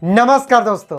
नमस्कार दोस्तों,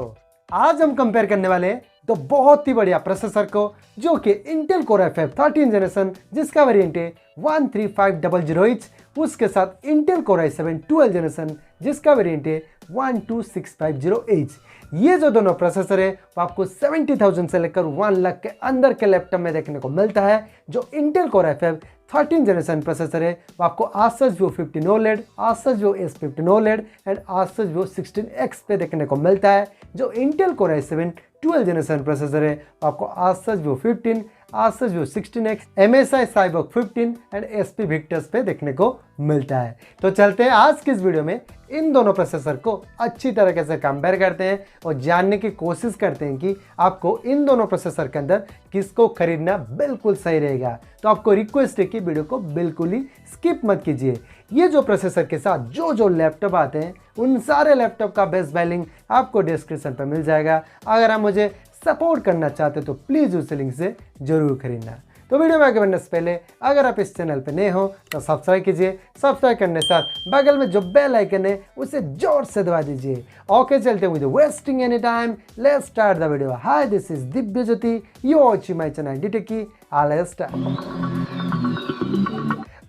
आज हम कंपेयर करने वाले हैं तो बहुत ही बढ़िया प्रोसेसर को जो कि Intel Core i5 13 जनरेशन जिसका वेरिएंट है 13500H, उसके साथ Intel Core i7 12 जनरेशन जिसका वेरिएंट है 12650H। ये जो दोनों प्रोसेसर है वो आपको 70,000 से लेकर 1 लाख के अंदर के लैपटॉप में देखने को मिलता है। जो Intel Core i5 13 generation processor है वो आपको Asus VIVO 15 OLED, Asus VIVO S15 OLED and Asus VIVO 16X पे देखने को मिलता है। जो Intel Core i7 12 generation processor है वो आपको Asus VIVO 15, Asus VIVO 16X, MSI Cyborg 15 and SP Victus पे देखने को मिलता है। तो चलते हैं आज की इस वीडियो में इन दोनों प्रोसेसर को अच्छी तरीके से कंपेयर करते हैं और जानने की कोशिश करते हैं कि आपको इन दोनों प्रोसेसर के अंदर किसको खरीदना बिल्कुल सही रहेगा। तो आपको रिक्वेस्ट है कि वीडियो को बिल्कुल ही स्किप मत कीजिए। ये जो प्रोसेसर के साथ जो लैपटॉप आते हैं उन सारे लैपटॉप का बेस्ट बाय लिंक आपको डिस्क्रिप्शन पर मिल जाएगा। अगर आप मुझे सपोर्ट करना चाहते तो प्लीज़ उस लिंक से जरूर खरीदना। तो वीडियो में आगे बढ़ने से पहले अगर आप इस चैनल पर नए हो तो सब्सक्राइब कीजिए। सब्सक्राइब करने के साथ बगल में जो बेल आइकन है उसे जोर से दबा दीजिए। ओके, चलते हैं with wasting any time, let's start the video. Hi, this is Divya Jyoti, you watching my channel डिटेकी। Let's start.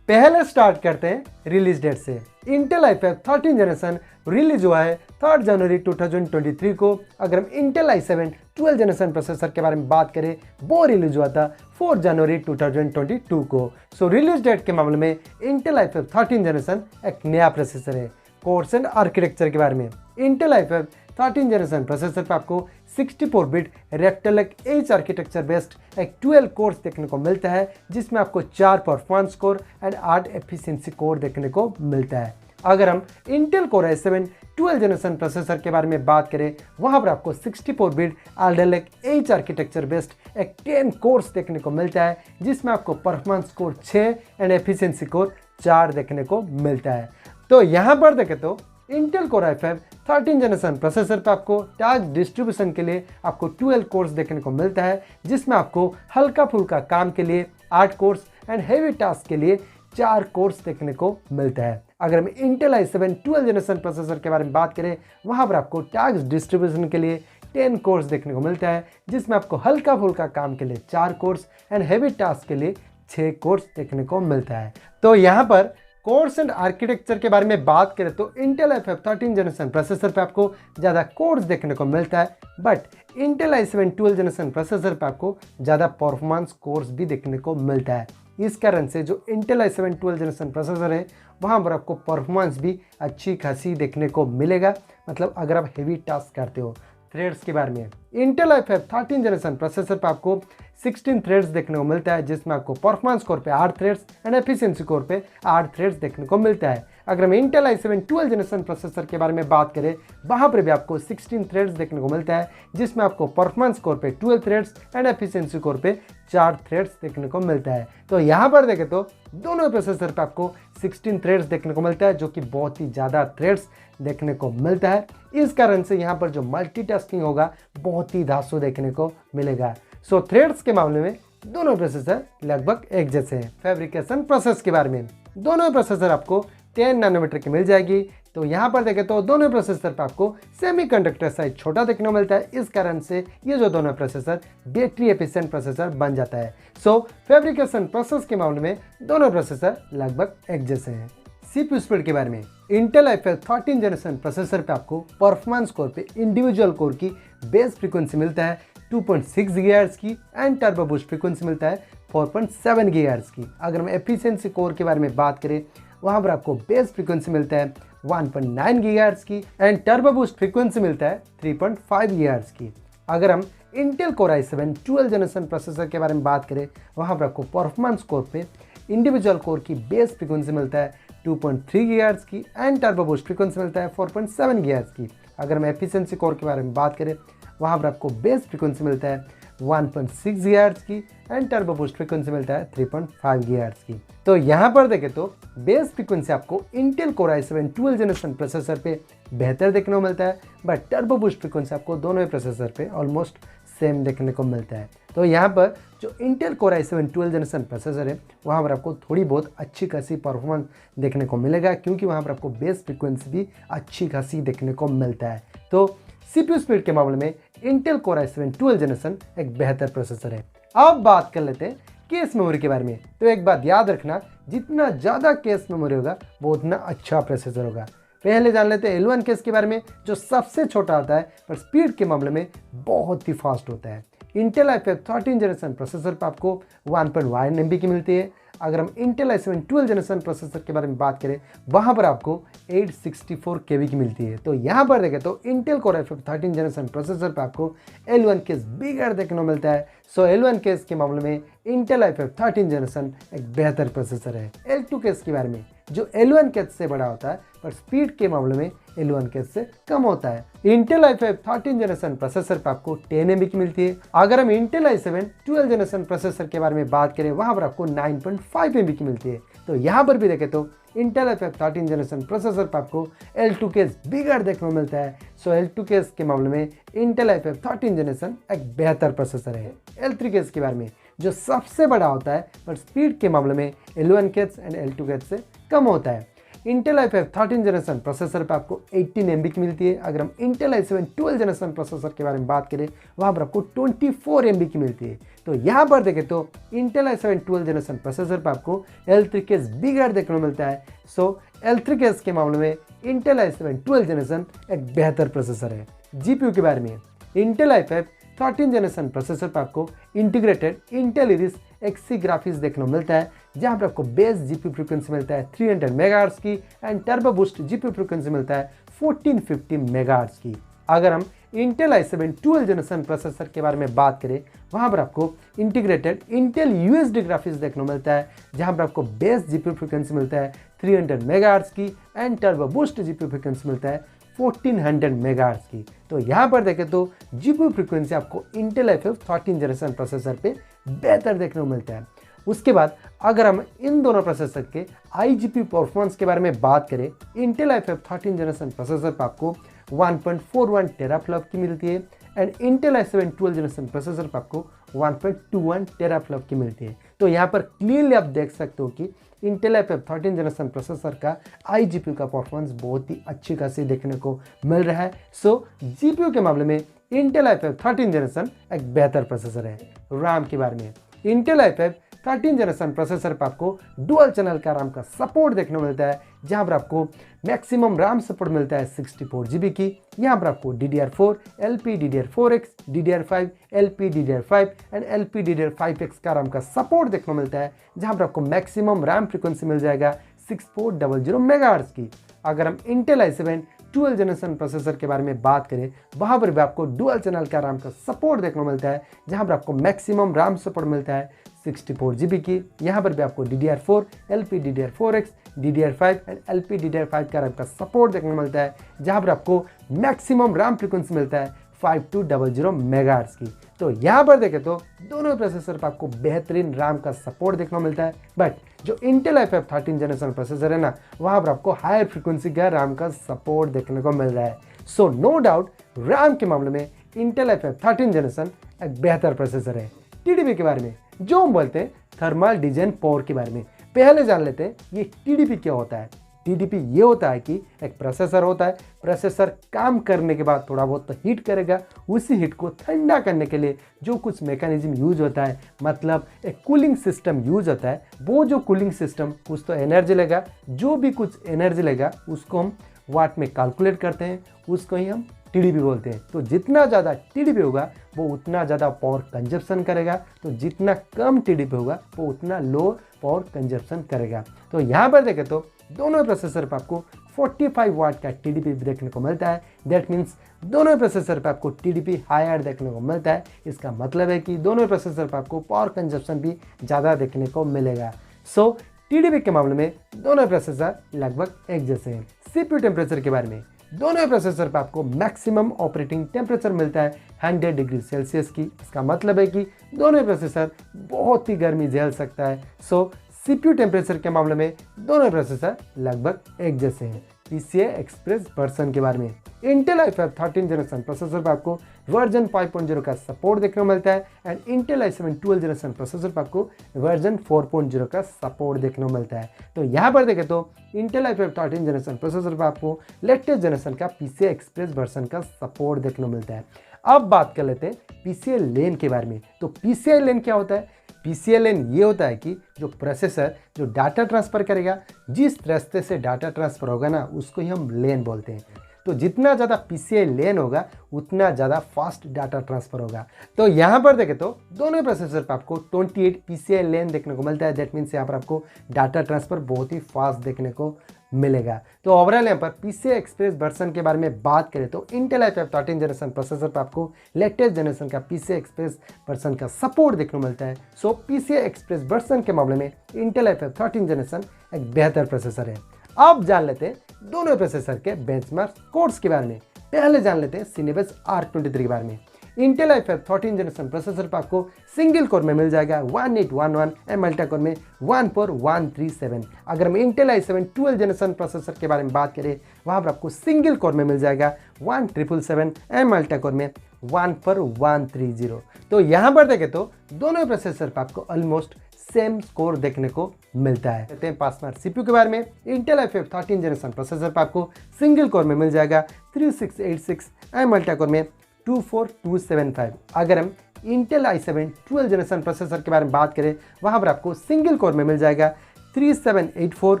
पहले स्टार्ट करते हैं रिलीज डेट से। Intel i5 13 जनरेशन रिलीज हुआ है 3 जनवरी 2023 को। अगर हम Intel i7 12 जनरेशन प्रोसेसर के बारे में बात करें वो रिलीज हुआ था 4 जनवरी 2022 को। सो रिलीज डेट के मामले में Intel i5 13 जनरेशन एक नया प्रोसेसर है। कोर्स एंड आर्किटेक्चर के बारे में Intel i5 13 जनरेशन प्रोसेसर पर आपको 64 बिट रेक्टेलक एज आर्किटेक्चर बेस्ड एक 12 कोर्स देखने को मिलता है, जिसमें आपको 4 performance core and 8 efficiency core देखने को मिलता है। अगर हम Intel Core i7 12 generation processor के बारे में बात करें वहां पर आपको 64 bit Alder Lake edge architecture based एक 10 कोर्स देखने को मिलता है, जिसमें आपको performance core 6 and efficiency core 4 देखने को मिलता है। तो यहाँ पर देखें तो Intel Core i5 13 generation processor पर आपको टास्क डिस्ट्रीब्यूशन के लिए आपको 12 कोर्स देखने को मिलता है, जिसमें आपको हल्का फुल्का काम के लिए 8 कोर्स एंड हेवी टास्क के लिए 4 कोर्स देखने को मिलता है। अगर हम Intel i7 12 जनरेशन प्रोसेसर के बारे में बात करें वहां पर आपको टास्क डिस्ट्रीब्यूशन के लिए 10 कोर्स देखने को मिलता है, जिसमें आपको हल्का फुल्का काम के लिए 4 कोर्स एंड हेवी टास्क के लिए 6 कोर्स देखने को मिलता है। तो यहाँ पर कोर्स एंड आर्किटेक्चर के बारे में बात करें तो Intel i5 13 जनरेशन प्रोसेसर पे आपको ज़्यादा कोर्स देखने को मिलता है, but Intel i7 12 generation processor पे आपको ज़्यादा परफॉर्मेंस कोर्स भी देखने को मिलता है। इस कारण से जो Intel i7 12 जनरेशन प्रोसेसर है वहाँ पर आपको परफॉर्मेंस भी अच्छी खासी देखने को मिलेगा। मतलब अगर आप हेवी टास्क करते हो। थ्रेड्स के बारे में Intel i5 13 जनरेशन प्रोसेसर पर आपको 16 थ्रेड्स देखने को मिलता है, जिसमें आपको परफॉर्मेंस कोर पे 8 थ्रेड्स एंड एफिशिएंसी कोर पे 8 थ्रेड्स देखने को मिलता है। अगर हम Intel i7 12 जनरेशन प्रोसेसर के बारे में बात करें वहाँ पर भी आपको 16 थ्रेड्स देखने को मिलता है, जिसमें आपको परफॉर्मेंस कोर पे 12 थ्रेड्स एंड एफिशिएंसी कोर पे 4 थ्रेड्स देखने को मिलता है। तो यहाँ पर देखें तो दोनों प्रोसेसर पे आपको 16 थ्रेड्स देखने को मिलता है, जो कि बहुत ही ज़्यादा थ्रेड्स देखने को मिलता है। इस कारण से यहाँ पर जो मल्टीटास्किंग होगा बहुत ही धांसू देखने को मिलेगा। सो थ्रेड्स के मामले में दोनों प्रोसेसर लगभग एक जैसे हैं। फैब्रिकेशन प्रोसेस के बारे में दोनों प्रोसेसर आपको 10 नैनोमीटर की मिल जाएगी। तो यहाँ पर देखें तो दोनों प्रोसेसर पर आपको सेमीकंडक्टर साइज छोटा देखने को मिलता है। इस कारण से ये जो दोनों प्रोसेसर बैटरी एफिशिएंट प्रोसेसर बन जाता है। सो फैब्रिकेशन प्रोसेस के मामले में दोनों प्रोसेसर लगभग एक जैसे हैं। CPU स्पीड के बारे में Intel i5 13 जनरेशन प्रोसेसर पे आपको परफॉर्मेंस कोर पे इंडिविजुअल कोर की बेस फ्रीक्वेंसी मिलता है 2.6 गीगाहर्ट्ज की एंड टर्बो बूस्ट फ्रीक्वेंसी मिलता है 4.7 गीगाहर्ट्ज की। अगर हम एफिशिएंसी कोर के बारे में बात करें वहाँ पर आपको बेस फ्रीक्वेंसी मिलता है 1.9 गीगाहर्ट्ज की एंड टर्बो बूस्ट फ्रीक्वेंसी मिलता है 3.5 गीगाहर्ट्ज की। अगर हम Intel Core i7 12 generation processor के बारे में बात करें वहाँ पर आपको परफॉर्मेंस कोर पे इंडिविजुअल कोर की बेस फ्रीक्वेंसी मिलता है 2.3 गीगाहर्ट्ज की एंड टर्बो बूस्ट फ्रीक्वेंसी मिलता है 4.7 गीगाहर्ट्ज की। अगर हम एफिशिएंसी कोर के बारे में बात करें वहाँ पर आपको बेस फ्रीक्वेंसी मिलता है 1.6 गीगाहर्ट्ज की एंड टर्बो बूस्ट फ्रीक्वेंसी मिलता है 3.5 गीगाहर्ट्ज की। तो यहाँ पर देखें तो बेस फ्रीक्वेंसी आपको Intel Core i7 12 generation processor पे बेहतर देखने को मिलता है, बट टर्बो बूस्ट फ्रीक्वेंसी आपको दोनों ही प्रोसेसर पे ऑलमोस्ट सेम देखने को मिलता है। तो यहाँ पर जो Intel Core i7 12 generation processor है वहाँ पर आपको थोड़ी बहुत अच्छी खासी परफॉर्मेंस देखने को मिलेगा, क्योंकि वहाँ पर आपको बेस फ्रीक्वेंसी भी अच्छी खासी देखने को मिलता है। तो CPU स्पीड के मामले में इंटेल कोर i7 12 जनरेशन एक बेहतर प्रोसेसर है। अब बात कर लेते हैं केस मेमोरी के बारे में। तो एक बात याद रखना, जितना ज़्यादा केस मेमोरी होगा वो उतना अच्छा प्रोसेसर होगा। पहले जान लेते हैं L1 केस के बारे में, जो सबसे छोटा होता है पर स्पीड के मामले में बहुत ही फास्ट होता है। इंटेल i5 13 जनरेशन प्रोसेसर पर आपको 1.1 MB की मिलती है। अगर हम इंटेल i7 12 जनरेशन प्रोसेसर के बारे में बात करें, वहाँ पर आपको 864 KB की मिलती है। तो यहाँ पर देखें तो Intel core i5 13 generation processor पर आपको L1 केस बिगड़ देखने को मिलता है। सो L1 केस के मामले में इंटेल i5 13 जनरेशन एक बेहतर प्रोसेसर है। L2 केस के बारे में, जो L1 केस से बड़ा होता है पर स्पीड के मामले में L1 केस से कम होता है। इंटेल i5 13 जनरेशन प्रोसेसर पर आपको 10 MB की मिलती है। अगर हम इंटेल i7 12 जनरेशन प्रोसेसर के बारे में बात करें, वहां पर आपको 9.5 MB की मिलती है। तो यहाँ पर भी देखें तो इंटेल i5 13 जनरेशन प्रोसेसर पर आपको L2 केस बिगड़ देखने को मिलता है। सो L2 केस के मामले में इंटेल i5 13 जनरेशन एक बेहतर प्रोसेसर है। L3 केस के बारे में, जो सबसे बड़ा होता है पर स्पीड के मामले में L1 case and L2 case से कम होता है। इंटेल i5 13 जनरेशन प्रोसेसर पर आपको 18 MB की मिलती है। अगर हम इंटेल i7 12 जनरेशन प्रोसेसर के बारे में बात करें, वहाँ पर आपको 24 MB की मिलती है। तो यहाँ पर देखें तो इंटेल i7 12 जनरेशन प्रोसेसर पर आपको L3 केस बिगड़ देखने को मिलता है। सो L3 केस के मामले में इंटेल i7 12 जनरेशन एक बेहतर प्रोसेसर है। GPU के बारे में, इंटेल i5 13 जनरेशन प्रोसेसर पर आपको integrated Intel iris XC graphics देखने को मिलता है, जहाँ पर आपको बेस GPU फ्रीक्वेंसी मिलता है 300 MHz की and turbo boost GPU frequency मिलता है 1450 MHz की। अगर हम इंटेल i7 12 जनरेशन प्रोसेसर के बारे में बात करें, वहाँ पर आपको इंटीग्रेटेड इंटेल USD ग्राफिक्स देखने को मिलता है, जहाँ पर आपको बेस GPU फ्रीक्वेंसी मिलता है 300 MHz की and turbo boost GPU frequency मिलता है 1400 MHz की। तो यहाँ पर देखें तो GPU फ्रीक्वेंसी आपको इंटेल i5 13 जनरेशन प्रोसेसर पे बेहतर देखने को मिलता है। उसके बाद अगर हम इन दोनों प्रोसेसर के iGPU परफॉर्मेंस के बारे में बात करें, इंटेल i5 13 जनरेशन प्रोसेसर पर आपको 1.41 टेराफ्लॉप की मिलती है and Intel i7 12 generation processor पर आपको 1.21 टेराफ्लॉप की मिलती है। तो यहाँ पर क्लियरली आप देख सकते हो कि इंटेल i5 13 जनरेशन प्रोसेसर का iGPU का परफॉर्मेंस बहुत ही अच्छी खासी देखने को मिल रहा है। सो GPU के मामले में इंटेल i5 13 जनरेशन एक बेहतर प्रोसेसर है। RAM के बारे में, इंटेल i5 13 जनरेशन प्रोसेसर पर आपको डुअल चैनल का RAM का सपोर्ट देखने को मिलता है, जहां पर आपको मैक्सिमम RAM सपोर्ट मिलता है 64 GB की। यहाँ पर आपको DDR4, LPDDR4X, DDR5, LPDDR5 and LPDDR5X का RAM का सपोर्ट देखने को मिलता है, जहां पर आपको मैक्सिमम RAM फ्रीक्वेंसी मिल जाएगा 6400 MHz की। अगर हम इंटेल i7 12 जनरेशन प्रोसेसर के बारे में बात करें, वहाँ पर भी आपको डुअल चैनल का RAM का सपोर्ट देखने को मिलता है, जहाँ पर आपको मैक्सिमम RAM सपोर्ट मिलता है 64 GB की। यहाँ पर भी आपको DDR4, LPDDR4X, DDR5 and LPDDR5 का RAM का सपोर्ट देखने को मिलता है, जहाँ पर आपको मैक्सिमम RAM फ्रीक्वेंसी मिलता है 5200 MHz की। तो यहाँ पर देखें तो दोनों प्रोसेसर पर आपको बेहतरीन RAM का सपोर्ट देखने को मिलता है, बट जो इंटेल i5 13 जनरेशन प्रोसेसर है ना, वहाँ पर आपको हायर फ्रीक्वेंसी का RAM का सपोर्ट देखने को मिल रहा है। सो नो डाउट RAM के मामले में इंटेल i5 13 जनरेशन एक बेहतर प्रोसेसर है। TDP के बारे में, जो हम बोलते हैं थर्मल डिजाइन पावर के बारे में, पहले जान लेते हैं ये TDP क्या होता है। TDP ये होता है कि एक प्रोसेसर होता है, प्रोसेसर काम करने के बाद थोड़ा बहुत तो हीट करेगा, उसी हीट को ठंडा करने के लिए जो कुछ मैकेनिज्म यूज होता है, मतलब एक कूलिंग सिस्टम यूज होता है। वो जो कूलिंग सिस्टम कुछ तो एनर्जी लेगा, जो भी कुछ एनर्जी लेगा उसको हम वाट में कैलकुलेट करते हैं, उसको ही हम TDP बोलते हैं। तो जितना ज़्यादा TDP होगा वो उतना ज़्यादा पावर कंजप्शन करेगा, तो जितना कम TDP होगा वो उतना लो पावर कंजप्शन करेगा। तो यहाँ पर देखें तो दोनों प्रोसेसर पर आपको 45 वाट का TDP देखने को मिलता है। दैट मीन्स दोनों प्रोसेसर पर आपको TDP हायर देखने को मिलता है। इसका मतलब है कि दोनों प्रोसेसर पर आपको पावर कंजप्शन भी ज़्यादा देखने को मिलेगा। सो TDP के मामले में दोनों प्रोसेसर लगभग एक जैसे हैं। CPU टेम्परेचर के बारे में, दोनों प्रोसेसर पर आपको मैक्सिमम ऑपरेटिंग टेम्परेचर मिलता है 100 डिग्री सेल्सियस की। इसका मतलब है कि दोनों प्रोसेसर बहुत ही गर्मी झेल सकता है। सो CPU टेम्परेचर के मामले में दोनों प्रोसेसर लगभग एक जैसे हैं। PCI Express वर्जन के बारे में। Intel i5 13 जनरेशन प्रोसेसर पर आपको वर्जन 5.0 का सपोर्ट देखने को मिलता है and Intel i7 12 generation processor पर आपको वर्जन 4.0 का सपोर्ट देखने को मिलता है। तो यहाँ पर देखें तो Intel i5 13 जनरेशन प्रोसेसर पर आपको लेटेस्ट जनरेशन का PCI Express वर्जन का सपोर्ट देखने को मिलता है। अब बात कर लेते हैं PCI लेन के बारे में। तो PCI लेन क्या होता है? PCI लेन ये होता है कि जो प्रोसेसर जो डाटा ट्रांसफ़र करेगा, जिस रास्ते से डाटा ट्रांसफ़र होगा ना, उसको ही हम लेन बोलते हैं। तो जितना ज़्यादा PCI लेन होगा उतना ज़्यादा फास्ट डाटा ट्रांसफ़र होगा। तो यहाँ पर देखें तो दोनों प्रोसेसर पर आपको 28 PCI लेन देखने को मिलता है। दैट मीन्स यहाँ पर आपको डाटा ट्रांसफ़र बहुत ही फास्ट देखने को मिलेगा। तो ओवरऑल यहाँ पर PCI Express वर्जन के बारे में बात करें तो Intel i5 13 जनरेशन प्रोसेसर पर आपको लेटेस्ट जनरेशन का PCI Express वर्जन का सपोर्ट देखने को मिलता है। सो PCI Express वर्जन के मामले में Intel i5 13 जनरेशन एक बेहतर प्रोसेसर है। अब जान लेते हैं दोनों प्रोसेसर के बेंचमार्क कोर्स के बारे में। पहले जान लेते हैं Cinebench R23 के बारे में। Intel i5 13 जनरेशन प्रोसेसर पर आपको सिंगल कोर में मिल जाएगा 1811 एंड मल्टी कोर में 14137। अगर हम Intel i7 12 जनरेशन प्रोसेसर के बारे में बात करें, वहाँ पर आपको सिंगल कोर में मिल जाएगा 1777 एंड मल्टी कोर में 14130। तो यहाँ पर देखें तो दोनों प्रोसेसर पर आपको ऑलमोस्ट सेम स्कोर देखने को मिलता है। कहते हैं पासमार्क CPU के बारे में। Intel i5 13 जनरेशन प्रोसेसर पर आपको सिंगल कोर में मिल जाएगा 3686 एंड मल्टी कोर में 24275। अगर हम Intel i7 12 जनरेशन प्रोसेसर के बारे में बात करें, वहाँ पर आपको सिंगल कोर में मिल जाएगा 3784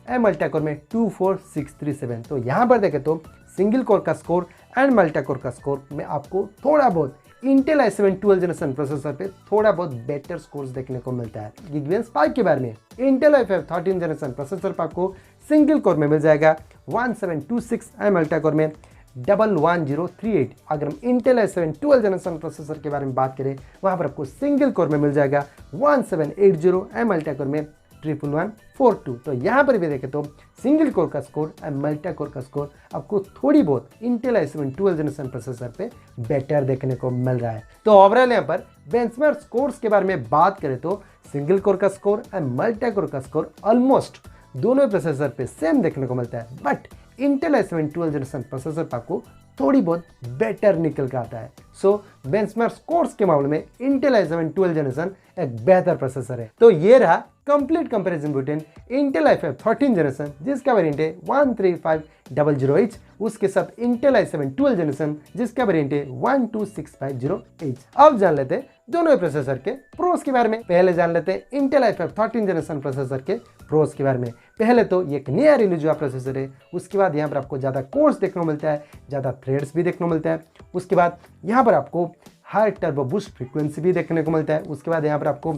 एंड मल्टी कोर में 24637। तो यहाँ पर देखें तो सिंगल कोर का स्कोर एंड मल्टी कोर का स्कोर में आपको थोड़ा बहुत Intel i7 12 जनरेशन प्रोसेसर पे थोड़ा बहुत बेटर स्कोर्स देखने को मिलता है। Geekbench 5 के बारे में Intel i5 13 जनरेशन प्रोसेसर पर आपको सिंगल कोर में मिल जाएगा 1726 एंड मल्टी कोर में 11038। अगर हम Intel i7 12 जनरेशन प्रोसेसर के बारे में बात करें, वहाँ पर आपको सिंगल कोर में मिल जाएगा 1780 एंड मल्टी कोर में 11142। तो यहाँ पर भी देखें तो सिंगल कोर का स्कोर एंड मल्टी कोर का स्कोर आपको थोड़ी बहुत Intel i7 12 जनरेशन प्रोसेसर पे बेटर देखने को मिल रहा है। तो ओवरऑल यहाँ पर बेंचमार्क स्कोर्स के बारे में बात करें तो सिंगल कोर का स्कोर एंड मल्टी कोर का स्कोर ऑलमोस्ट दोनों प्रोसेसर पे सेम देखने को मिलता है। But Intel i7 12 generation processor पर आपको थोड़ी बहुत बेटर निकल कर आता है। सो बेंचमार्क स्कोर्स के मामले में Intel i7 12 जनरेशन एक बेहतर प्रोसेसर है। तो ये रहा complete comparison between Intel i5 13 generation जिसका वेरिएंट है 13500H, उसके साथ Intel i7 12 जनरेशन जिसका वेरिएंट है 12650H। अब जान लेते हैं दोनों प्रोसेसर के प्रोस के बारे में। पहले जान लेते हैं Intel i5 13 जनरेशन प्रोसेसर के प्रोस के बारे में। पहले तो ये एक नया रिलीज हुआ प्रोसेसर है। उसके बाद यहाँ पर आपको ज़्यादा कोर्स देखने को मिलता है, ज़्यादा थ्रेड्स भी देखने को मिलता है। उसके बाद यहाँ पर आपको हाई टर्बो बूस्ट फ्रीक्वेंसी भी देखने को मिलता है। उसके बाद यहाँ पर आपको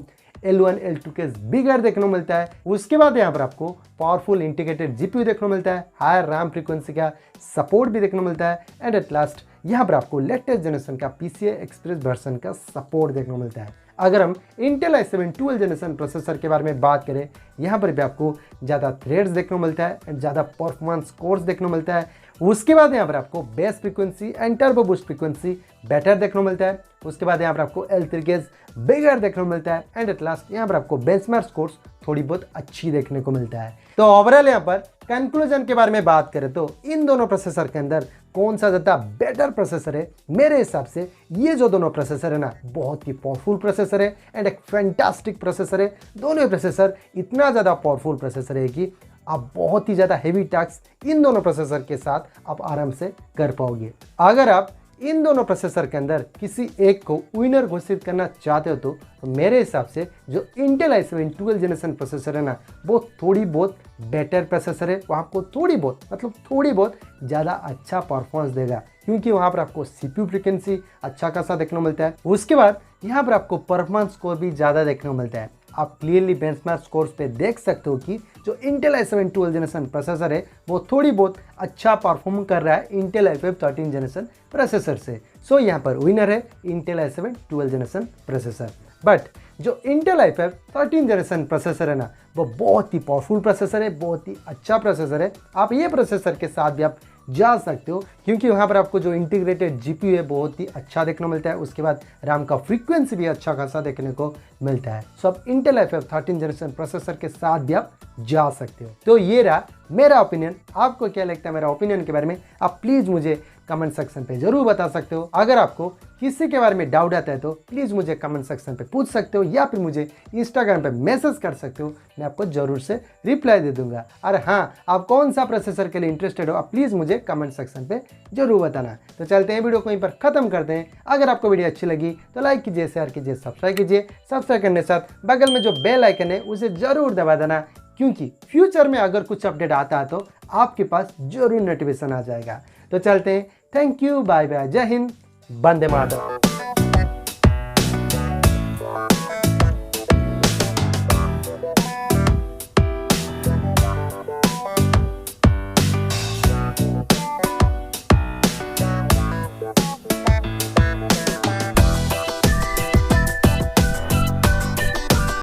L1 L2 के बिगर देखने को मिलता है। उसके बाद यहाँ पर आपको पावरफुल इंटीग्रेटेड GPU देखने को मिलता है, हायर रैम फ्रीक्वेंसी का सपोर्ट भी देखने को मिलता है एंड एट लास्ट यहाँ पर आपको लेटेस्ट जनरेशन का PCI Express वर्जन का सपोर्ट देखने को मिलता है। अगर हम Intel i7 12 जनरेशन प्रोसेसर के बारे में बात करें, यहाँ पर भी आपको ज़्यादा थ्रेड्स देखने को मिलता है एंड ज़्यादा परफॉर्मेंस कोर्स देखने को मिलता है। उसके बाद यहाँ पर आपको base frequency and turbo boost frequency better देखने को मिलता है। उसके बाद यहाँ पर आपको L3 केस बिगर देखने को मिलता है एंड एट लास्ट यहाँ पर आपको बेंचमार्क स्कोर्स थोड़ी बहुत अच्छी देखने को मिलता है। तो ओवरऑल यहाँ पर कंक्लूजन के बारे में बात करें तो इन दोनों प्रोसेसर के अंदर कौन सा ज़्यादा बेटर प्रोसेसर है, मेरे हिसाब से ये जो दोनों प्रोसेसर है ना, बहुत ही पावरफुल प्रोसेसर है एंड एक फैंटास्टिक प्रोसेसर है। दोनों प्रोसेसर इतना ज़्यादा पावरफुल प्रोसेसर है कि आप बहुत ही ज़्यादा हेवी टास्क इन दोनों प्रोसेसर के साथ आप आराम से कर पाओगे। अगर आप इन दोनों प्रोसेसर के अंदर किसी एक को विनर घोषित करना चाहते हो तो मेरे हिसाब से जो Intel i7 12 जनरेशन प्रोसेसर है ना, वो थोड़ी बहुत बेटर प्रोसेसर है। वो आपको थोड़ी बहुत ज़्यादा अच्छा परफॉर्मेंस देगा क्योंकि वहाँ पर आपको CPU फ्रीक्वेंसी अच्छा खासा देखने को मिलता है। उसके बाद यहाँ पर आपको परफॉर्मेंस स्कोर भी ज़्यादा देखने को मिलता है। आप क्लियरली बेंचमार्क स्कोर्स पे देख सकते हो कि जो Intel i7 12 जनरेशन प्रोसेसर है वो थोड़ी बहुत अच्छा परफॉर्म कर रहा है Intel i5 13 जनरेशन प्रोसेसर से। सो यहाँ पर विनर है Intel i7 12 generation processor. But जो Intel i5 13 जनरेशन प्रोसेसर है ना, वो बहुत ही पावरफुल प्रोसेसर है, बहुत ही अच्छा प्रोसेसर है। आप ये प्रोसेसर के साथ भी आप जा सकते हो, क्योंकि वहाँ पर आपको जो इंटीग्रेटेड जीपीयू है बहुत ही अच्छा देखने को मिलता है। उसके बाद रैम का फ्रीक्वेंसी भी अच्छा खासा देखने को मिलता है। सो अब इंटेल FF 13 जनरेशन प्रोसेसर के साथ भी आप जा सकते हो। तो ये रहा मेरा ओपिनियन। आपको क्या लगता है मेरा ओपिनियन के बारे में, आप प्लीज़ मुझे कमेंट सेक्शन पे जरूर बता सकते हो। अगर आपको किसी के बारे में डाउट आता है तो प्लीज़ मुझे कमेंट सेक्शन पे पूछ सकते हो, या फिर मुझे इंस्टाग्राम पे मैसेज कर सकते हो, मैं आपको जरूर से रिप्लाई दे दूंगा। और हाँ, आप कौन सा प्रोसेसर के लिए इंटरेस्टेड हो, आप प्लीज़ मुझे कमेंट सेक्शन पे जरूर बताना। तो चलते हैं, वीडियो को यहीं पर खत्म करते हैं। अगर आपको वीडियो अच्छी लगी तो लाइक कीजिए, शेयर कीजिए, सब्सक्राइब कीजिए। सब्सक्राइब करने के साथ बगल में जो बेल आइकन है उसे जरूर दबा देना, क्योंकि फ्यूचर में अगर कुछ अपडेट आता है तो आपके पास जरूर नोटिफिकेशन आ जाएगा। तो चलते हैं, थैंक यू, बाय बाय, जय हिंद, वंदे मातरम।